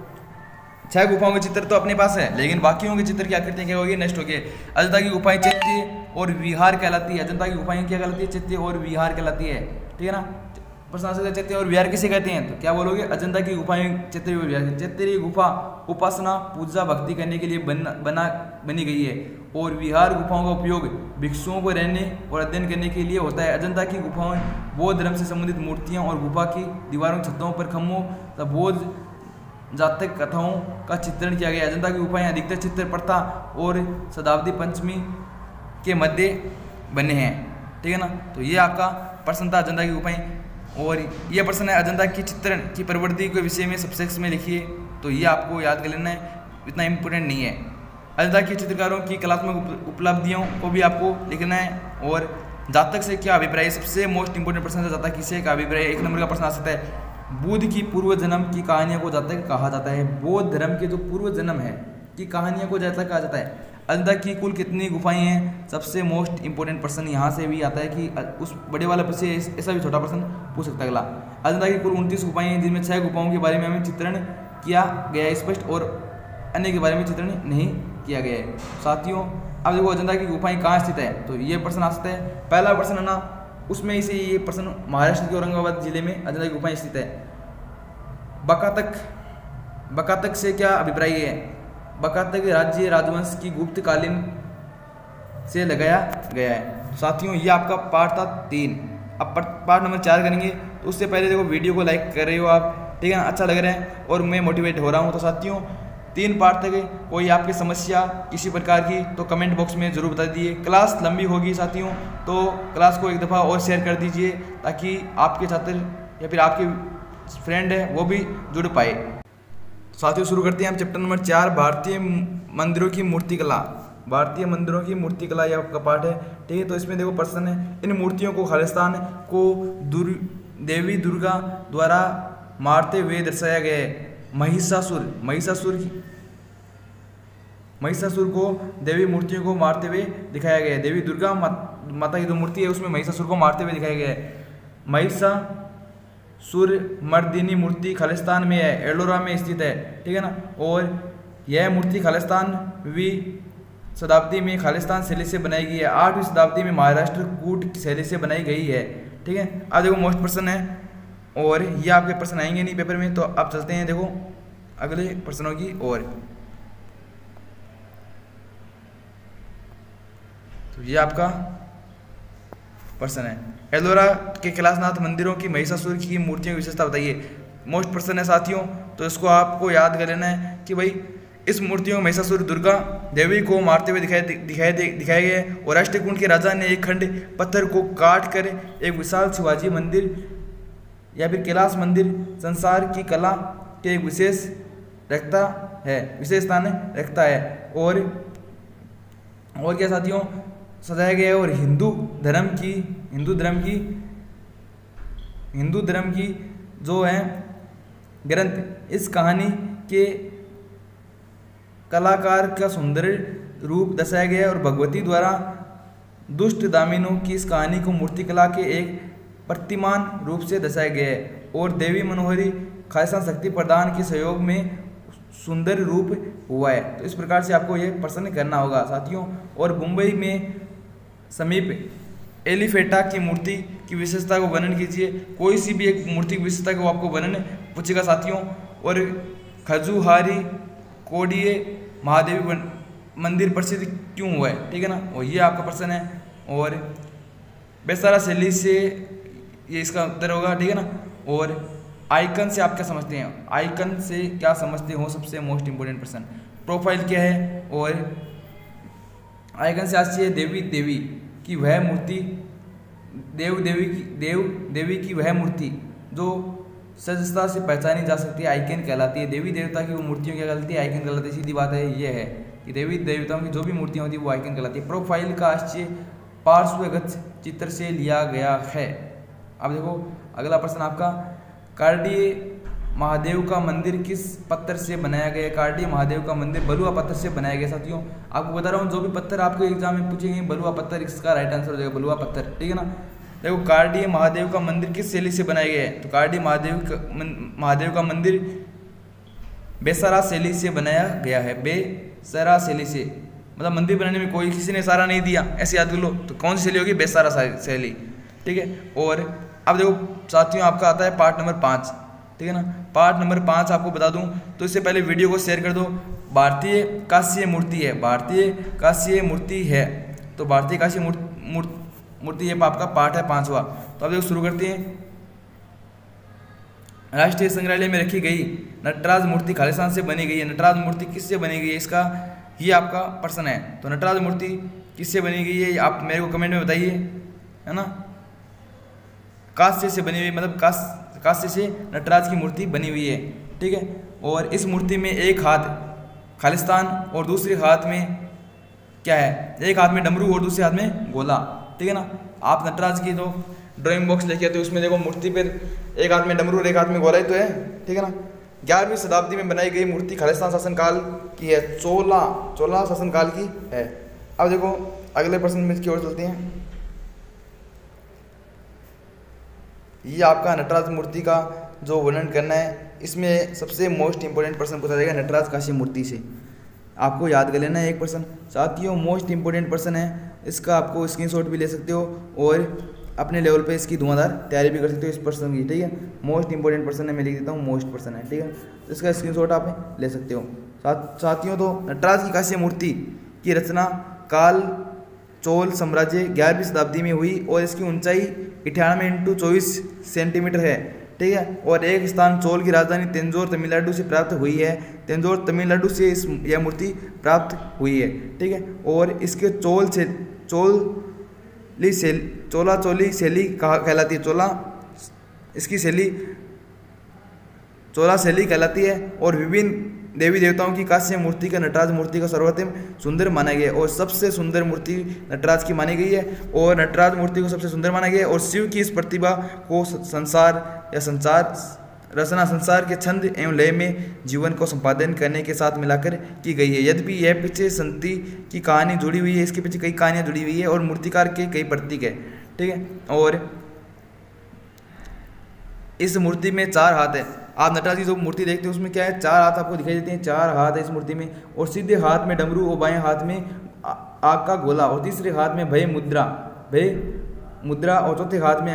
6 गुफाओं के चित्र तो अपने पास है, लेकिन बाकियों के चित्र की आकृतियाँ क्या हो गई, नष्ट हो गई। अजंता की गुफाएं चैत्य और विहार कहलाती है। अजंता की गुफाएं क्या कहलाती है, चैत्य और विहार कहलाती है। ठीक है ना, प्रश्न चैत्य और विहार किसे कहते हैं, तो क्या बोलोगे, अजंता की गुफाएं चैत्य और विहार। चैत्य गुफा उपासना पूजा भक्ति करने के लिए बनी गई है, और विहार गुफाओं का उपयोग भिक्षुओं को रहने और अध्ययन करने के लिए होता है। अजंता की गुफाएं बौद्ध धर्म से संबंधित मूर्तियां और गुफा की दीवारों छतों पर खम्भों तथा बौद्ध जातक कथाओं का चित्रण किया गया। अजंता की गुफाएं अधिकतर चित्र प्रथा और शताब्दी पंचमी के मध्य बने हैं। ठीक है ना, तो ये आपका प्रश्न था अजंता की गुफाएं। और ये प्रश्न है अजंता की चित्रण की प्रवृत्ति के विषय में सब्जेक्ट्स में लिखिए, तो ये आपको याद कर लेना है, इतना इम्पोर्टेंट नहीं है। अजंता की चित्रकारों की कलात्मक उपलब्धियों को भी आपको लिखना है, और जातक से क्या अभिप्राय, सबसे मोस्ट इंपोर्टेंट प्रश्न है जातक किसे का अभिप्राय। 1 नंबर का प्रश्न आ सकता है, बुद्ध की पूर्व जन्म की कहानियों को जातक कहा जाता है। बौद्ध धर्म के जो पूर्व जन्म है की कहानियों को जातक कहा जाता है। अजंता की कुल कितनी गुफाएं हैं, सबसे मोस्ट इंपोर्टेंट प्रश्न यहाँ से भी आता है कि उस बड़े वाला प्रश्न ऐसा भी छोटा प्रश्न पूछ सकता है अगला। अजंता की कुल 29 गुफाएं हैं, जिनमें 6 गुफाओं के बारे में हमें चित्रण किया गया है स्पष्ट, और अन्य के बारे में चित्रण नहीं किया गया है साथियों। अब देखो अजंता की गुफाएं कहाँ स्थित है, तो ये प्रश्न आ सकता है। पहला प्रश्न है ना, उसमें इसे ये प्रश्न महाराष्ट्र के औरंगाबाद जिले में अजंता की गुफाएं स्थित है। बकातक से क्या अभिप्राय है, बकातक राज्य राजवंश की गुप्त कालीन से लगाया गया है साथियों। ये आपका पार्ट था 3। अब पार्ट नंबर 4 करेंगे, तो उससे पहले देखो वीडियो को लाइक कर रहे हो आप, ठीक है ना, अच्छा लग रहा है और मैं मोटिवेट हो रहा हूँ। तो साथियों 3 पार्ट तक कोई आपकी समस्या किसी प्रकार की तो कमेंट बॉक्स में ज़रूर बता दीजिए। क्लास लंबी होगी साथियों, तो क्लास को एक दफ़ा और शेयर कर दीजिए, ताकि आपके छात्र या फिर आपके फ्रेंड है वो भी जुड़ पाए। साथियों शुरू करते हैं हम चैप्टर नंबर 4, भारतीय मंदिरों की मूर्तिकला। भारतीय मंदिरों की मूर्तिकला यह आपका पार्ट है, ठीक है। तो इसमें देखो प्रश्न है, इन मूर्तियों को खालिस्तान को देवी दुर्गा द्वारा मारते हुए दर्शाया गया है। महिषासुर को देवी मूर्तियों को मारते हुए दिखाया गया है। देवी दुर्गा माता की जो मूर्ति है उसमें महिषासुर को मारते हुए दिखाया गया है। महिषासुर मर्दिनी मूर्ति खालिस्तान में है, एलोरा में स्थित है, ठीक है ना। और यह मूर्ति खालिस्तानवीं शताब्दी में खालिस्तान शैली से बनाई गई है। 8वीं शताब्दी में महाराष्ट्र कूट शैली से बनाई गई है, ठीक है। अब देखो मोस्ट प्रश्न है, और ये आपके प्रश्न आएंगे नहीं पेपर में, तो अब चलते हैं देखो अगले प्रश्नों की ओर। तो ये आपका प्रश्न है। एलोरा के कैलाशनाथ मंदिरों की महिषासुर की मूर्तियों की विशेषता बताइए। मोस्ट प्रश्न है साथियों, तो इसको आपको याद कर लेना है कि भाई इस मूर्तियों में महिषासुर दुर्गा देवी को मारते हुए दिखाए गए और राष्ट्रकूट के राजा ने एक खंड पत्थर को काट कर एक विशाल शिवाजी मंदिर या फिर कैलाश मंदिर संसार की कला के एक विशेष स्थान रखता है। और क्या साथियों, सजाया गया है। और हिंदू धर्म की जो है ग्रंथ इस कहानी के कलाकार का सुंदर रूप दर्शाया गया है और भगवती द्वारा दुष्ट दामिनों की इस कहानी को मूर्तिकला के एक प्रतिमान रूप से दर्शाया गया है और देवी मनोहरी खालिस्तान शक्ति प्रदान के सहयोग में सुंदर रूप हुआ है। तो इस प्रकार से आपको ये प्रश्न करना होगा साथियों। और मुंबई में समीप एलिफेटा की मूर्ति की विशेषता को वर्णन कीजिए। कोई सी भी एक मूर्ति की विशेषता को आपको वर्णन पूछेगा साथियों। और खजुहारी कोडिये महादेवी मंदिर प्रसिद्ध क्यों हुआ है, ठीक है ना, और ये आपका प्रश्न है। और बेसारा शैली से ये इसका उत्तर होगा, ठीक है ना। और आइकन से आप क्या समझते हैं, आइकन से क्या समझते हो, सबसे मोस्ट इंपोर्टेंट प्रश्न। प्रोफाइल क्या है, और आइकन से आती है देवी की वह मूर्ति, देवी की वह मूर्ति जो सहजता से पहचानी जा सकती है, आइकन कहलाती है। देवी देवता की वो मूर्तियों क्या कहलाती है, आइकन कहलाती है। सीधी बात है, ये है कि देवी देवताओं की जो भी मूर्तियाँ होती है वो आइकन कहलाती है। प्रोफाइल का आश्चर्य पार्श्वगत चित्र से लिया गया है। अब देखो अगला प्रश्न आपका, कार्डिये महादेव का मंदिर किस पत्थर से बनाया गया है। कार्डिये महादेव का मंदिर बलुआ पत्थर से बनाया गया साथियों। आपको बता रहा हूँ जो भी पत्थर आपको एग्जाम में पूछेंगे बलुआ पत्थर इसका राइट आंसर हो जाएगा, बलुआ पत्थर, ठीक है ना। देखो कार्डिये महादेव का मंदिर किस शैली से बनाया गया है, तो कार्डिये महादेव का मंदिर बेसारा शैली से बनाया गया है। बेसारा शैली से मतलब मंदिर बनाने में कोई किसी ने इशारा नहीं दिया, ऐसे याद कर लो। तो कौन सी शैली होगी, बेसारा शैली, ठीक है। और अब देखो साथियों आपका आता है पार्ट नंबर 5, ठीक है ना। पार्ट नंबर 5 आपको बता दूं तो इससे पहले वीडियो को शेयर कर दो। भारतीय कांस्य मूर्ति है, भारतीय कांस्य मूर्ति है, तो भारतीय कांस्य मूर्ति ये आपका पार्ट है 5वां। तो अब देखो शुरू करते हैं। राष्ट्रीय संग्रहालय में रखी गई नटराज मूर्ति खालिस्तान से बनी गई है। नटराज मूर्ति किससे बनी गई है, इसका ये आपका प्रश्न है। तो नटराज मूर्ति किससे बनी गई है आप मेरे को कमेंट में बताइए, है ना। कांस्य से बनी हुई, मतलब कांस्य से नटराज की मूर्ति बनी हुई है, ठीक है। और इस मूर्ति में एक हाथ खालिस्तान और दूसरे हाथ में क्या है, एक हाथ में डमरू और दूसरे हाथ में गोला, ठीक है ना। आप नटराज की जो ड्राइंग बॉक्स लेके आते हो उसमें देखो मूर्ति पर एक हाथ में डमरू और एक हाथ में गोला ही तो है, ठीक है ना। 11वीं शताब्दी में बनाई गई मूर्ति खालिस्तान शासनकाल की है, चोला शासनकाल की है। अब देखो अगले प्रश्न में की ओर चलते हैं। ये आपका नटराज मूर्ति का जो वर्णन करना है, इसमें सबसे मोस्ट इंपोर्टेंट प्रश्न पूछा जाएगा नटराज कांस्य मूर्ति से। आपको याद कर लेना है एक प्रश्न साथियों, मोस्ट इंपोर्टेंट प्रश्न है। इसका आपको स्क्रीनशॉट भी ले सकते हो और अपने लेवल पे इसकी धुआंधार तैयारी भी कर सकते हो इस प्रश्न की, ठीक है। मोस्ट इंपोर्टेंट प्रश्न है, मैं लिख देता हूँ मोस्ट प्रश्न है, ठीक है। तो इसका स्क्रीनशॉट आप ले सकते हो। साथियों तो नटराज की कांस्य मूर्ति की रचना काल चोल साम्राज्य 11वीं शताब्दी में हुई और इसकी ऊंचाई 98 × 24 सेंटीमीटर है, ठीक है। और एक स्थान चोल की राजधानी तंजौर तमिलनाडु से प्राप्त हुई है। तंजौर तमिलनाडु से यह मूर्ति प्राप्त हुई है, ठीक है। और इसके चोला चोली शैली कहलाती है, इसकी शैली चोला शैली कहलाती है। और विभिन्न देवी देवताओं की कांस्य मूर्ति का नटराज मूर्ति का सर्वोत्तम सुंदर माना गया है और सबसे सुंदर मूर्ति नटराज की मानी गई है और नटराज मूर्ति को सबसे सुंदर माना गया है। और शिव की इस प्रतिभा को संसार के छंद एवं लय में जीवन को संपादन करने के साथ मिलाकर की गई है। यद्यपि यह पीछे संति की कहानी जुड़ी हुई है, इसके पीछे कई कहानियाँ जुड़ी हुई है और मूर्तिकार के कई प्रतीक है, ठीक है। और इस मूर्ति में 4 हाथ है। आप नटराज की जो मूर्ति देखते हैं उसमें क्या है, 4 हाथ आपको दिखाई देते हैं, 4 हाथ है इस मूर्ति में। और सीधे हाथ में डमरू और बाएं हाथ में आग का गोला और तीसरे हाथ में भय मुद्रा और चौथे हाथ में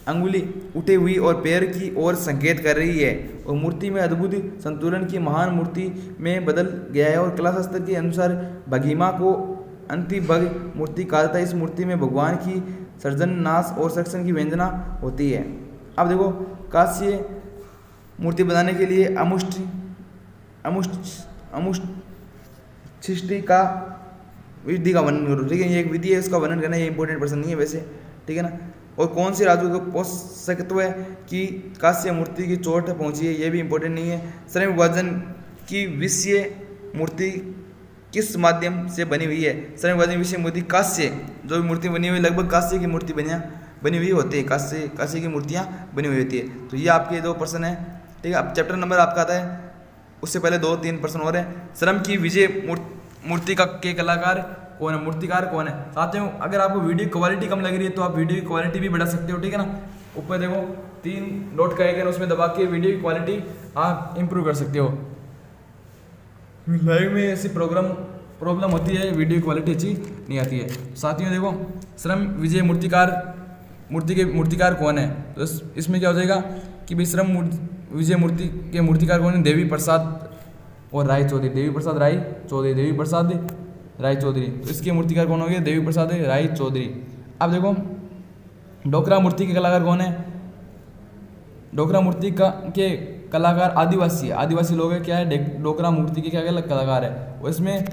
अंगुली उठे हुई और पैर की ओर संकेत कर रही है। और मूर्ति में अद्भुत संतुलन की महान मूर्ति में बदल गया है। और कलाशास्त्र के अनुसार भगीमा को अंतिभग मूर्ति कहा जाता है। इस मूर्ति में भगवान की सर्जन, नाश और संरक्षण की व्यंजना होती है। अब देखो, कांस्य मूर्ति बनाने के लिए अमुष्टि का विधि का वर्णन करो। ठीक है, ये एक विधि है, उसका वर्णन करना ये इंपॉर्टेंट प्रश्न नहीं है वैसे। ठीक है ना। और कौन से राजू का पोषकत्व है कि कांस्य मूर्ति की चोट पहुंची है, ये भी इंपॉर्टेंट नहीं है। श्रम विभाजन की विषय मूर्ति किस माध्यम से बनी हुई है? श्रम विभाजन विषय मूर्ति कांस्य, जो भी मूर्ति बनी हुई लगभग कांस्य की मूर्ति बनी हुई होती है, कांस्य की मूर्तियाँ बनी हुई होती है। तो ये आपके 2 प्रश्न है। ठीक है, अब चैप्टर नंबर आपका आता है, उससे पहले 2-3 प्रश्न और है। श्रम की विजय मूर्ति का के कलाकार कौन है, मूर्तिकार कौन है? साथियों, अगर आपको वीडियो क्वालिटी कम लग रही है तो आप वीडियो की क्वालिटी भी बढ़ा सकते हो। ठीक है ना, ऊपर देखो 3 डॉट का आइकन, उसमें दबा के वीडियो की क्वालिटी आप इंप्रूव कर सकते हो। लाइव में ऐसी प्रॉब्लम होती है, वीडियो की क्वालिटी अच्छी नहीं आती है। साथियों देखो, श्रम विजय मूर्तिकार कौन है? तो इसमें क्या हो जाएगा कि भाई श्रम विजय मूर्ति के मूर्तिकार कौन है? देवी प्रसाद और राय चौधरी, देवी प्रसाद राय चौधरी। तो इसके मूर्तिकार कौन हो गए? देवी प्रसाद राय चौधरी। अब देखो, डोकरा मूर्ति के कलाकार कौन है? डोकरा मूर्ति के कलाकार आदिवासी लोग हैं। क्या है? डोकरा मूर्ति के क्या कलाकार है? और इसमें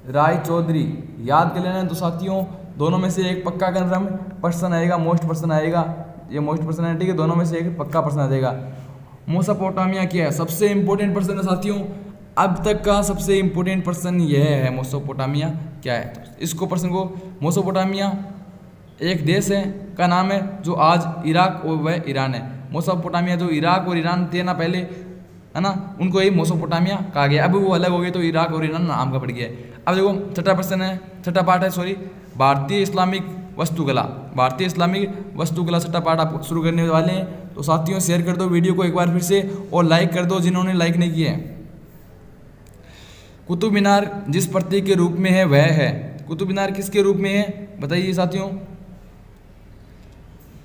राय चौधरी याद कर लेना। तो साथियों, दोनों में से एक पक्का कन्फर्म पर्सन आएगा, मोस्ट पर्सन आएगा, ये मोस्ट पर्सन है। ठीक है, दोनों में से एक पक्का पर्सन आ जाएगा। मेसोपोटामिया क्या है? सबसे इंपॉर्टेंट पर्सन है साथियों, अब तक का सबसे इंपॉर्टेंट पर्सन यह है। मेसोपोटामिया क्या है? इसको पर्सन को मेसोपोटामिया एक देश है का नाम है जो आज इराक और वह ईरान है। मेसोपोटामिया जो इराक और ईरान थे ना पहले, है ना, उनको यही मेसोपोटामिया कहा गया। अब वो अलग हो गए तो इराक और ईरान नाम का पड़ गया है। अब देखो, छठा पार्ट है भारतीय इस्लामिक वस्तुकला छठा पार्ट आप शुरू करने वाले हैं। तो साथियों, शेयर कर दो वीडियो को एक बार फिर से, और लाइक कर दो जिन्होंने लाइक नहीं किए हैं। कुतुब मीनार जिस प्रतीक के रूप में है वह है। कुतुब मीनार किसके रूप में है बताइए साथियों?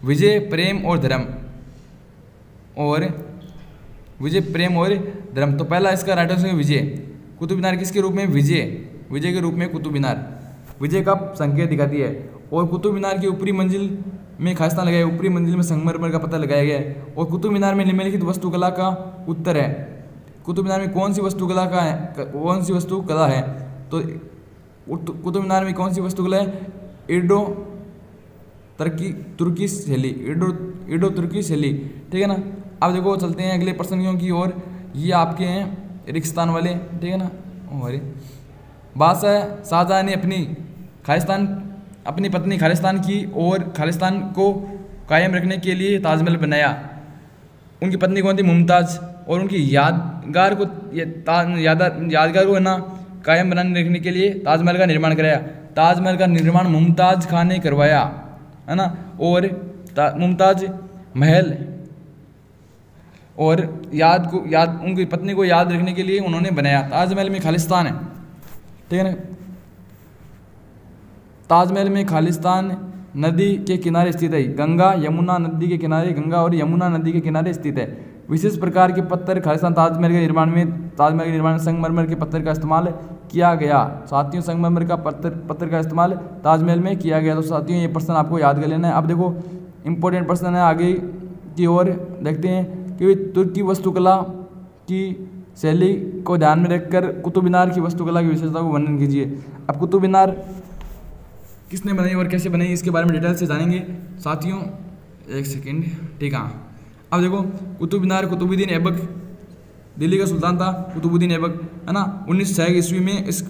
विजय, प्रेम और धर्म। तो पहला इसका राइट आंसर है विजय। कुतुब मीनार किसके रूप में? विजय के रूप में कुतुब मीनार विजय का संकेत दिखाती है। और कुतुब मीनार की ऊपरी मंजिल में खालिस्तान लगाया, ऊपरी मंजिल में संगमरमर का पत्थर लगाया गया है। और कुतुब मीनार में निम्नलिखित वस्तुकला का उत्तर है। कुतुब मीनार में कौन सी वस्तुकला है? तो कुतुब मीनार में कौन सी वस्तुकला है? इडो तुर्की शैली। ठीक है ना। अब देखो, चलते हैं अगले प्रश्नों की ओर। ये आपके हैं रिक्स्तान वाले। ठीक है ना। और बादशाह शाहजहां ने अपनी पत्नी खालिस्तान की और खालिस्तान को कायम रखने के लिए ताजमहल बनाया। उनकी पत्नी कौन थी? मुमताज़। और उनकी यादगार को है ना कायम बनाने रखने के लिए ताजमहल का निर्माण कराया। ताजमहल का निर्माण मुमताज़ खान ने करवाया, है ना। और मुमताज़ महल और उनकी पत्नी को याद रखने के लिए उन्होंने बनाया। ताजमहल में खालिस्तान है। ठीक है ना। ताजमहल में खालिस्तान नदी के किनारे स्थित है। गंगा और यमुना नदी के किनारे स्थित है। विशेष प्रकार के पत्थर खालिस्तान ताजमहल के निर्माण में संगमरमर के पत्थर का इस्तेमाल किया गया। साथियों, संगमरमर का पत्थर का इस्तेमाल ताजमहल में किया गया। तो साथियों, ये प्रश्न आपको याद कर लेना है। अब देखो, इंपॉर्टेंट प्रश्न है आगे की ओर देखते हैं कि तुर्की वस्तुकला की शैली को ध्यान में रखकर कुतुब मीनार की वस्तुकला की विशेषता को वर्णन कीजिए। अब कुतुब मीनार किसने बनाई और कैसे बनाई, इसके बारे में डिटेल से जानेंगे साथियों। एक सेकेंड। ठीक है। अब देखो, कुतुब मीनार कुतुबुद्दीन ऐबक, दिल्ली का सुल्तान था कुतुबुद्दीन ऐबक, है ना। 1906 ईस्वी में इस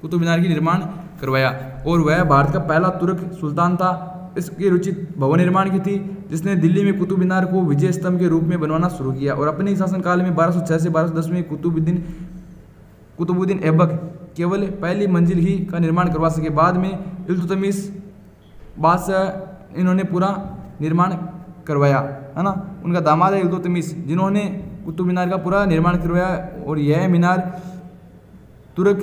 कुतुब मीनार की निर्माण करवाया। और वह भारत का पहला तुर्क सुल्तान था। इसकी रुचि भवन निर्माण की थी, जिसने दिल्ली में कुतुब मीनार को विजय स्तंभ के रूप में बनवाना शुरू किया। और अपने शासनकाल में 1206 से 1210 में कुतुबुद्दीन ऐबक केवल पहली मंजिल ही का निर्माण करवा सके। बाद में इल्तुतमिश बादशाह इन्होंने पूरा निर्माण करवाया, है ना। उनका दामाद है इल्तुतमिश, जिन्होंने कुतुब मीनार का पूरा निर्माण करवाया। और यह मीनार तुर्क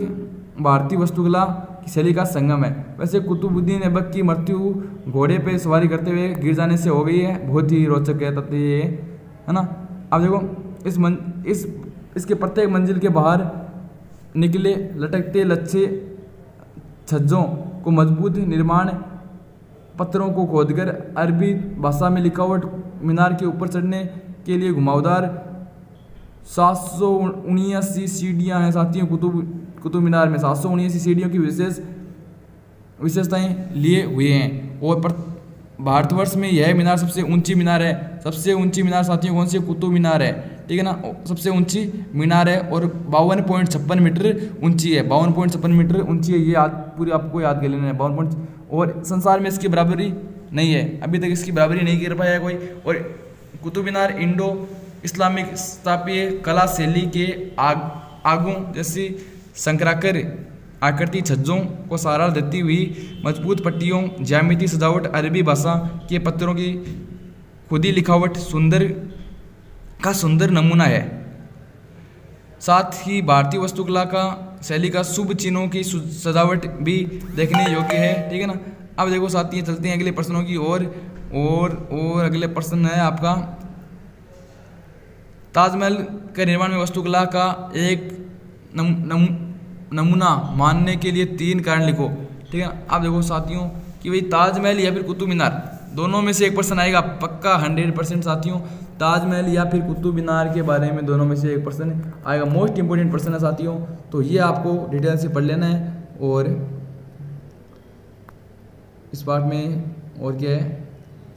भारतीय वस्तुकला की शैली का संगम है। वैसे कुतुबुद्दीन ऐबक की मृत्यु घोड़े पे सवारी करते हुए गिर जाने से हो गई है। बहुत ही रोचक है तथ्य ये, है ना। अब देखो, इसके प्रत्येक मंजिल के बाहर निकले लटकते लच्छे छज्जों को मजबूत निर्माण पत्थरों को खोदकर अरबी भाषा में लिखावट मीनार के ऊपर चढ़ने के लिए घुमावदार 779 सीढ़ियाँ हैं साथियों। कुतुब मीनार में 779 सीढ़ियों की विशेषताएं लिए हुए हैं। और भारतवर्ष में यह मीनार सबसे ऊंची मीनार है। सबसे ऊंची मीनार साथियों कौन सी? कुतुब मीनार है, ठीक है ना, सबसे ऊंची मीनार है और 52.56 मीटर ऊंची है। 52.56 मीटर ऊंची है, ये पूरी आपको याद कर लेना है। 52 और संसार में इसकी बराबरी नहीं है, अभी तक इसकी बराबरी नहीं कर पाया कोई। और कुतुब मीनार इंडो इस्लामिक स्थापत्य कला शैली के आगों जैसी शंकराकार आकृति छज्जों को सहारा देती हुई मजबूत पट्टियों ज्यामिति सजावट अरबी भाषा के पत्थरों की खुदी लिखावट सुंदर नमूना है। साथ ही भारतीय वास्तुकला का शैली का शुभ चिन्हों की सजावट भी देखने योग्य है, ठीक है ना। अब देखो साथी चलते हैं अगले प्रश्नों की और अगले प्रश्न है आपका ताजमहल के निर्माण में वास्तुकला का एक नमूना मानने के लिए 3 कारण लिखो, ठीक है। अब देखो साथियों कि भाई ताजमहल या फिर कुतुब मीनार दोनों में से एक प्रश्न आएगा पक्का 100% साथियों। ताजमहल या फिर कुतुब मीनार के बारे में दोनों में से एक प्रश्न आएगा। मोस्ट इंपोर्टेंट प्रश्न है साथियों, तो ये आपको डिटेल से पढ़ लेना है। और इस पार्ट में और क्या है,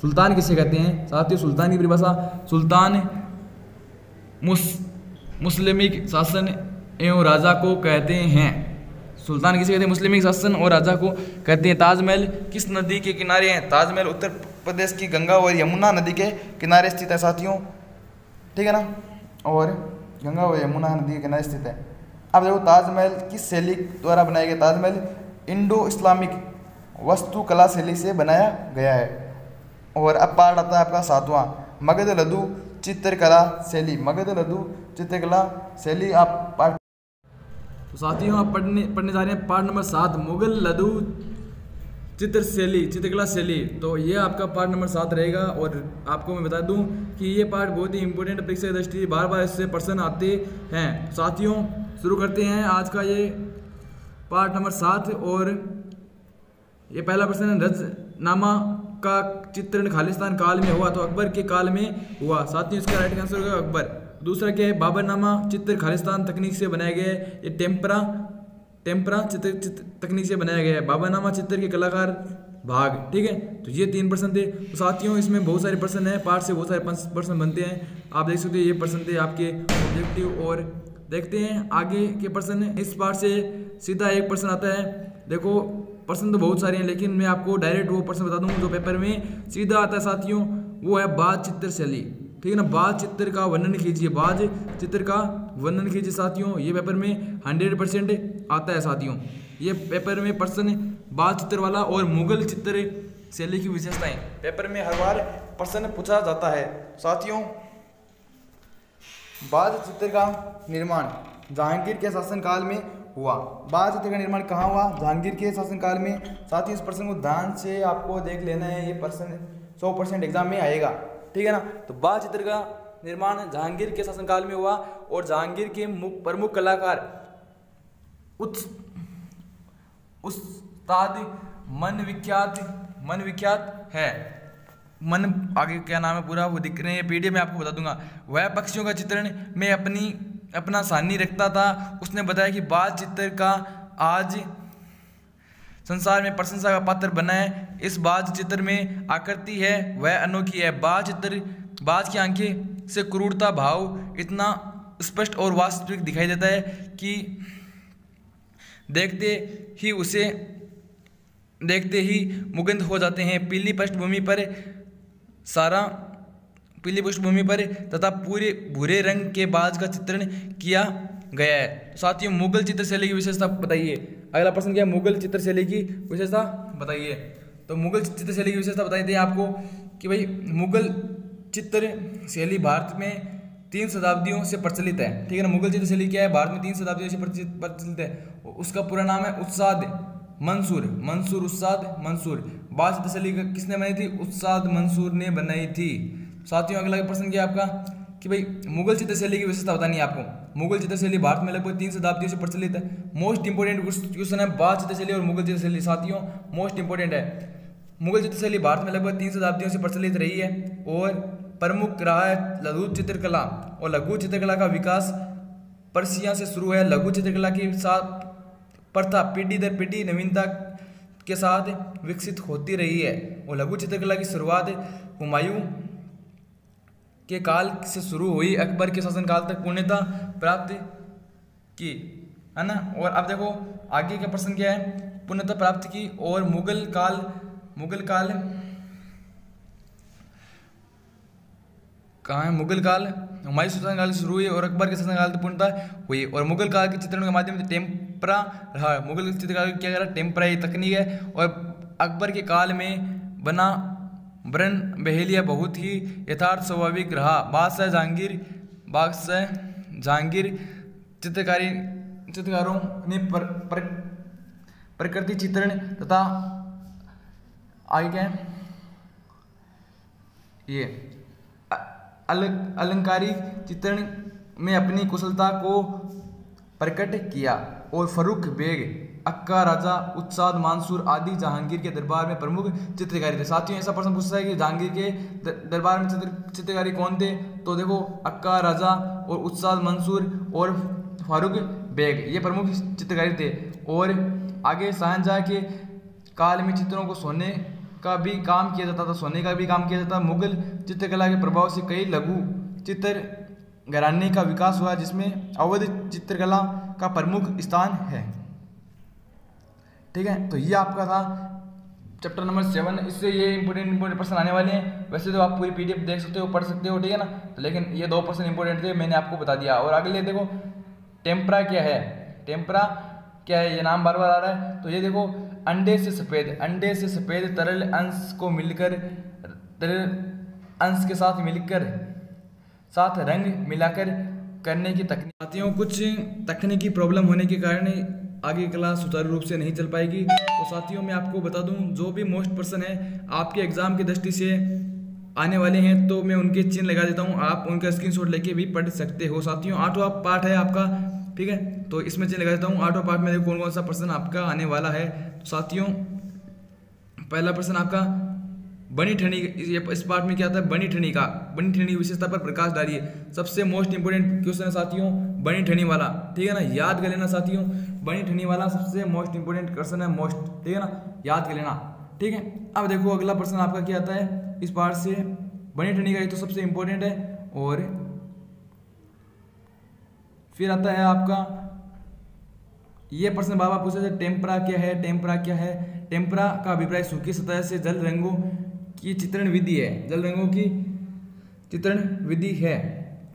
सुल्तान किसे कहते हैं साथियों? सुल्तान की परिभाषा, सुल्तान मुस्लिमिक शासन एवं राजा को कहते हैं। सुल्तान किसे कहते हैं? मुस्लिमिक शासन और राजा को कहते हैं। ताजमहल किस नदी के किनारे है? ताजमहल उत्तर प्रदेश की गंगा और यमुना नदी के किनारे स्थित है साथियों, ठीक है ना। और गंगा और यमुना नदी के किनारे स्थित है। अब देखो ताजमहल किस शैली द्वारा बनाया गया? ताजमहल इंडो इस्लामिक वास्तुकला शैली से बनाया गया है। और अब पार्ट आता है आपका 7वां, मगध लघु चित्रकला शैली। मगध लघु चित्रकला शैली आप पार्ट, तो साथियों आप पढ़ने जा रहे हैं पार्ट नंबर 7, मुगल लघु चित्रकला शैली। तो ये आपका पार्ट नंबर 7 रहेगा। और आपको मैं बता दूं कि ये पार्ट बहुत ही इंपॉर्टेंट परीक्षा दृष्टि बार बार इससे प्रश्न आते हैं साथियों। शुरू करते हैं आज का ये पार्ट नंबर 7। और ये पहला प्रश्न है, रजनामा का चित्रण खालिस्तान काल में हुआ? तो अकबर के काल में हुआ साथियों, इसका राइट आंसर होगा अकबर। दूसरा क्या है? बाबरनामा चित्र खालिस्तान तकनीक से बनाया गया है। ये टेम्परा चित्र तकनीक से बनाया गया है। बाबरनामा चित्र के कलाकार भाग, ठीक है। तो ये 3 प्रश्न थे। तो साथियों इसमें बहुत सारे प्रश्न हैं, पार्ट से बहुत सारे प्रश्न बनते हैं। आप देख सकते हो ये प्रश्न थे आपके ऑब्जेक्टिव। और देखते हैं आगे के प्रश्न। इस पार्ट से सीधा एक प्रश्न आता है। देखो प्रश्न तो बहुत सारे हैं, लेकिन मैं आपको डायरेक्ट वो प्रश्न बता दूंगा जो पेपर में सीधा आता है साथियों। वो है बाज चित्र शैली, ठीक है ना। बाज चित्र का वर्णन कीजिए, बाज चित्र का वर्णन कीजिए साथियों। ये पेपर में 100% आता है साथियों। ये पेपर में प्रश्न बाज चित्र वाला और मुगल चित्र शैली की विशेषताएं पेपर में हर बार प्रश्न पूछा जाता है साथियों। बाज चित्र का निर्माण जहांगीर के शासनकाल में हुआ। बाज चित्र का निर्माण कहाँ हुआ? जहांगीर के शासनकाल में। साथियों इस प्रश्न को ध्यान से आपको देख लेना है, ये प्रश्न 100% एग्जाम में आएगा, ठीक है ना। तो बाज चित्र का निर्माण जहांगीर के शासनकाल में हुआ और जहांगीर के प्रमुख कलाकार उस्ताद मन विख्यात है। मन आगे क्या नाम है पूरा वो दिख रहे हैं पीडीएफ में आपको बता दूंगा। वह पक्षियों का चित्रण में अपना सानी रखता था। उसने बताया कि बाज चित्र का आज संसार में प्रशंसा का पात्र बना है। इस बाज चित्र में आकृति है वह अनोखी है। बाज की आंखें से क्रूरता भाव इतना स्पष्ट और वास्तविक दिखाई देता है कि देखते ही मुग्ध हो जाते हैं। पीली पृष्ठभूमि पर तथा पूरे भूरे रंग के बाज का चित्रण किया गया है। साथियों मुगल चित्रशैली की विशेषता बताइए। अगला प्रश्न क्या है? मुगल चित्रशैली की विशेषता बताइए। तो मुगल चित्रशैली की विशेषता बताते हैं आपको कि भाई मुगल चित्रशैली भारत में 3 शताब्दियों से प्रचलित है, ठीक है ना। मुगल चित्रशैली क्या है? भारत में 3 शताब्दियों से प्रचलित है। उसका पूरा नाम है उस्ताद मंसूर उस्ताद मंसूर। बाज चित्रशैली किसने बनाई थी? उस्ताद मंसूर ने बनाई थी। साथियों अगला प्रश्न क्या है आपका कि भाई मुगल चित्रशैली की विशेषता बतानी है आपको। मुगल चित्रशैली भारत में लगभग 3 शताब्दियों से प्रचलित है। मोस्ट इंपोर्टेंट क्वेश्चन है बाल चित्रशैली और मुगल चित्रशैली साथियों, मोस्ट इंपोर्टेंट है। मुगल चित्रशैली भारत में लगभग 3 शताब्दियों से प्रचलित रही है और प्रमुख रहा है लघु चित्रकला, और लघु चित्रकला का विकास पर्शिया से शुरू है। लघु चित्रकला की साथ प्रथा पीढ़ी दर पीढ़ी नवीनता के साथ विकसित होती रही है, और लघु चित्रकला की शुरुआत हुमायूं के काल से शुरू हुई, अकबर के शासनकाल तक पूर्णता प्राप्त की, है ना। और अब देखो आगे का प्रश्न क्या है, पूर्णता प्राप्त की। और मुगल काल कहाँ है, मुगल काल हुमायूं शासनकाल से शुरू हुई और अकबर के शासनकाल तक पूर्णता हुई। और मुगल काल के चित्रण के माध्यम से टेम्परा रहा। मुगल चित्रकार क्या कह रहा है, टेम्परा ये तकनीक है। और अकबर के काल में बना वर्ण बहेलिया बहुत ही यथार्थ स्वाभाविक रहा। बादशाह जहांगीर चित्रकारों ने प्रकृति चित्रण तथा आगे क्या है ये अलंकारी चित्रण में अपनी कुशलता को प्रकट किया। और फर्रुख बेग, अक्का राजा, उत्साद मंसूर आदि जहांगीर के दरबार में प्रमुख चित्रकारी थे। साथियों ऐसा प्रश्न पूछता है कि जहांगीर के दरबार में चित्रकारी कौन थे, तो देखो अक्का राजा और उत्साद मंसूर और फारूक बेग ये प्रमुख चित्रकारी थे। और आगे शाहजहां के काल में चित्रों को सोने का भी काम किया जाता था, सोने का भी काम किया जाता। मुगल चित्रकला के प्रभाव से कई लघु चित्र घराने का विकास हुआ, जिसमें अवध चित्रकला का प्रमुख स्थान है। ठीक है, तो ये आपका था चैप्टर नंबर 7। इससे ये इंपॉर्टेंट प्रश्न आने वाले हैं। वैसे तो आप पूरी पीडीएफ देख सकते हो, पढ़ सकते हो, ठीक है ना। तो लेकिन ये 2 प्रश्न इंपॉर्टेंट थे, मैंने आपको बता दिया। और अगले देखो टेम्परा क्या है, टेम्परा क्या है, ये नाम बार बार आ रहा है। तो ये देखो अंडे से सफेद तरल अंश को मिलकर अंश के साथ रंग मिलाकर करने की तकनीक। साथियों कुछ तकनीकी प्रॉब्लम होने के कारण आगे क्लास सुचारू रूप से नहीं चल पाएगी। तो साथियों मैं आपको बता दूं, जो भी मोस्ट पर्सन है आपके एग्जाम की दृष्टि से आने वाले हैं, तो मैं उनके चिन्ह लगा देता हूं, आप उनका स्क्रीनशॉट लेके भी पढ़ सकते हो। साथियों 8वां पार्ट है आपका, ठीक है, तो इसमें चिन्ह लगा देता हूँ। 8वां पार्ट में देखो कौन कौन सा प्रश्न आपका आने वाला है। तो साथियों पहला प्रश्न आपका बनी ठनी, इस पार्ट में क्या आता है, बनी ठनी की विशेषता पर प्रकाश डालिए। सबसे मोस्ट इंपोर्टेंट क्वेश्चन है साथियों बनी ठनी वाला, ठीक है ना, याद कर लेना साथियों। बनी ठनी वाला सबसे मोस्ट इंपोर्टेंट क्वेश्चन है, मोस्ट, ठीक है ना, याद कर लेना, ठीक है। अब देखो अगला प्रश्न आपका क्या आता है इस पार्ट से, बनी ठनी का ये तो सबसे इंपोर्टेंट है। और फिर आता है आपका ये प्रश्न बाबा पूछे थे, टेम्परा क्या है, टेम्परा क्या है। टेम्परा का अभिप्राय सूखी सतह से जल रंगों की चित्रण विधि है, जल रंगों की चित्रण विधि है,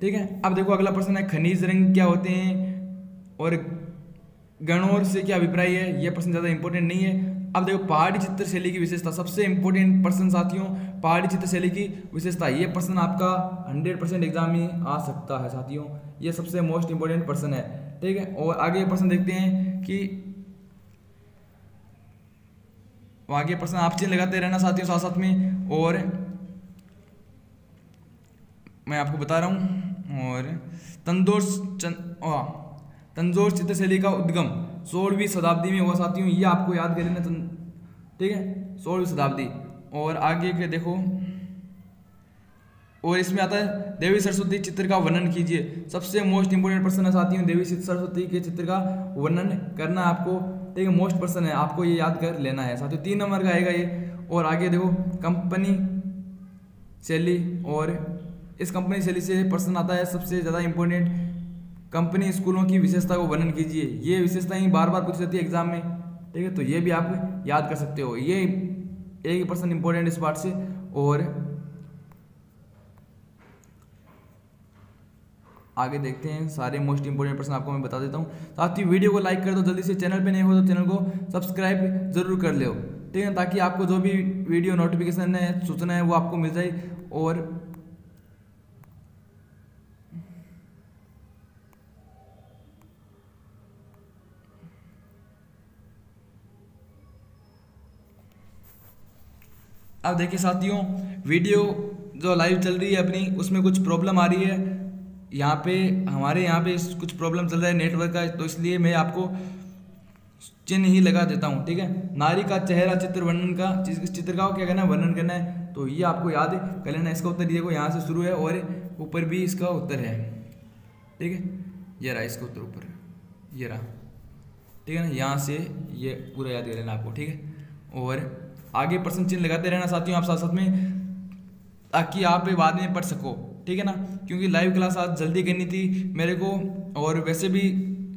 ठीक है। अब देखो अगला प्रश्न है खनिज रंग क्या होते हैं और गणोर से क्या अभिप्राय है। यह प्रश्न ज़्यादा इंपॉर्टेंट नहीं है। अब देखो पहाड़ी चित्रशैली की विशेषता, सबसे इंपॉर्टेंट प्रश्न साथियों पहाड़ी चित्रशैली की विशेषता। ये प्रश्न आपका 100% एग्जाम में आ सकता है साथियों, ये सबसे मोस्ट इंपॉर्टेंट प्रश्न है, ठीक है। और आगे प्रश्न देखते हैं कि आगे प्रश्न आप चिन्ह लगाते रहना साथियों साथ साथ में, और मैं आपको बता रहा हूं। और तंजौर चित्रशैली का उद्गम 16वीं शताब्दी में हुआ साथियों, ये आपको याद कर लेना, ठीक है, 16वीं शताब्दी। और आगे के देखो, और इसमें आता है देवी सरस्वती चित्र का वर्णन कीजिए। सबसे मोस्ट इंपोर्टेंट प्रश्न है साथियों, देवी सरस्वती के चित्र का वर्णन करना आपको, ठीक है, मोस्ट प्रश्न है, आपको ये याद कर लेना है साथियों। 3 नंबर का आएगा ये। और आगे देखो कंपनी शैली, और इस कंपनी शैली से प्रश्न आता है सबसे ज़्यादा इंपॉर्टेंट, कंपनी स्कूलों की विशेषता को वर्णन कीजिए। ये विशेषता ही बार बार पूछी जाती है एग्जाम में, ठीक है, तो ये भी आप याद कर सकते हो, ये एक ही प्रश्न इंपॉर्टेंट इस पार्ट से। और आगे देखते हैं, सारे मोस्ट इंपोर्टेंट प्रश्न आपको मैं बता देता हूँ। साथ ही वीडियो को लाइक कर दो जल्दी से, चैनल पे नए हो तो चैनल को सब्सक्राइब जरूर कर लो, ठीक है, ताकि आपको जो भी वीडियो नोटिफिकेशन है, सूचना है, वो आपको मिल जाए। और अब देखिए साथियों वीडियो जो लाइव चल रही है अपनी, उसमें कुछ प्रॉब्लम आ रही है, यहाँ पे हमारे यहाँ पे कुछ प्रॉब्लम चल रहा है नेटवर्क का, तो इसलिए मैं आपको चिन्ह ही लगा देता हूँ, ठीक है। नारी का चेहरा चित्र वर्णन का, चित्र का क्या करना है, वर्णन करना है, तो ये आपको याद कर लेना। इसका उत्तर देखो यहाँ से शुरू है और ऊपर भी इसका उत्तर है, ठीक है। ये रहा इसका उत्तर ऊपर, ये रहा, ठीक है ना। यहाँ से ये पूरा याद कर लेना आपको, ठीक है। और आगे प्रश्न चिन्ह लगाते रहना साथियों आप साथ साथ में, ताकि आप बाद में पढ़ सको, ठीक है ना। क्योंकि लाइव क्लास आज जल्दी करनी थी मेरे को, और वैसे भी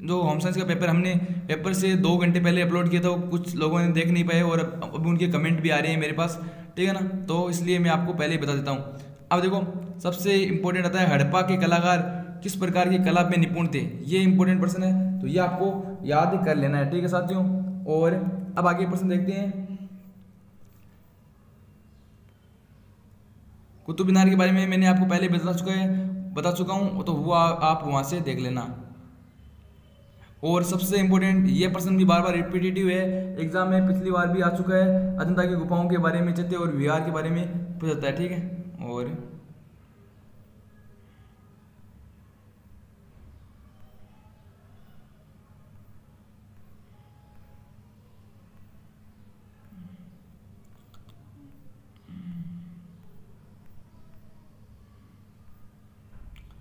जो होम साइंस का पेपर हमने पेपर से 2 घंटे पहले अपलोड किया था, वो कुछ लोगों ने देख नहीं पाए और अब उनके कमेंट भी आ रहे हैं मेरे पास, ठीक है ना। तो इसलिए मैं आपको पहले ही बता देता हूँ। अब देखो सबसे इंपॉर्टेंट आता है हड़प्पा के कलाकार किस प्रकार की कला में निपुण थे, ये इंपॉर्टेंट प्रश्न है, तो ये आपको याद कर लेना है, ठीक है साथियों। और अब आगे प्रश्न देखते हैं। कुतुब मीनार के बारे में मैंने आपको पहले बता चुका हूँ, तो वो आप वहाँ से देख लेना। और सबसे इंपॉर्टेंट ये प्रश्न भी बार बार रिपीटेटिव है, एग्जाम में पिछली बार भी आ चुका है, अजंता की गुफाओं के बारे में, चैत्य और विहार के बारे में पूछता है, ठीक है। और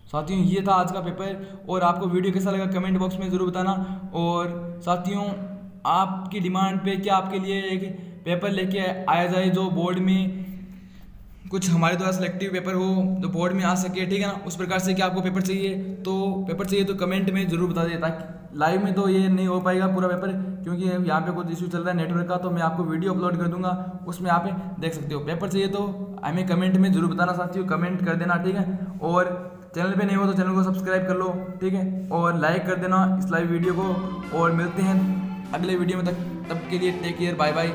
साथियों ये था आज का पेपर, और आपको वीडियो कैसा लगा कमेंट बॉक्स में ज़रूर बताना। और साथियों आपकी डिमांड पे क्या आपके लिए एक पेपर लेके आया जाए जो बोर्ड में कुछ हमारे द्वारा सिलेक्टिव पेपर हो, जो बोर्ड में आ सके, ठीक है ना। उस प्रकार से क्या आपको पेपर चाहिए तो कमेंट में ज़रूर बता दें, ताकि लाइव में तो ये नहीं हो पाएगा पूरा पेपर, क्योंकि यहाँ पे कुछ इशू चल रहा है नेटवर्क का, तो मैं आपको वीडियो अपलोड कर दूंगा, उसमें आप देख सकते हो। पेपर चाहिए तो हमें कमेंट में ज़रूर बताना साथियों, कमेंट कर देना, ठीक है। और चैनल पे नहीं हो तो चैनल को सब्सक्राइब कर लो, ठीक है, और लाइक कर देना इस लाइव वीडियो को। और मिलते हैं अगले वीडियो में, तब के लिए टेक केयर, बाय बाय।